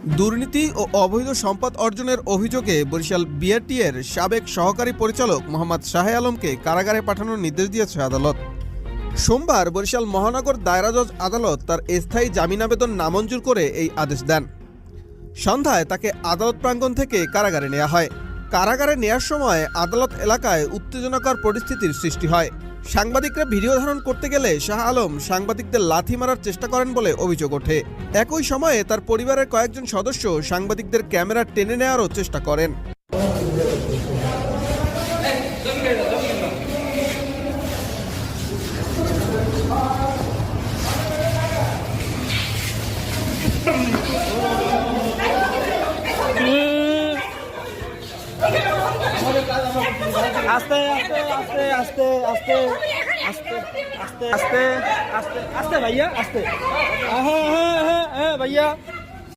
দুর্নীতি ও অবৈধ সম্পদ অর্জনের অভিযোগে বরিশাল বিআরটিএর সাবেক সহকারী পরিচালক মোহাম্মদ শাহে আলমকে কারাগারে পাঠানোর নির্দেশ দিয়েছে আদালত। সোমবার বরিশাল মহানগর দায়রা জজ আদালত তার স্থায়ী জামিন আবেদন নামঞ্জুর করে এই আদেশ দেন। সন্ধ্যায় তাকে আদালত প্রাঙ্গণ থেকে কারাগারে নেওয়া হয়। কারাগারে নেওয়ার সময় আদালত এলাকায় উত্তেজনাকর পরিস্থিতির সৃষ্টি হয়। সাংবাদিকরা ভিডিও ধারণ করতে গেলে শাহ আলম সাংবাদিকদের লাথি মারার চেষ্টা করেন বলে অভিযোগ ওঠে। একই সময়ে তার পরিবারের কয়েকজন সদস্য সাংবাদিকদের ক্যামেরা টেনে নেওয়ারও চেষ্টা করেন। আস্তে আস্তে আস্তে আস্তে আস্তে আস্তে আস্তে আস্তে আস্তে আস্তে ভাইয়া আস্তে হ্যাঁ হ্যাঁ হ্যাঁ হ্যাঁ ভাইয়া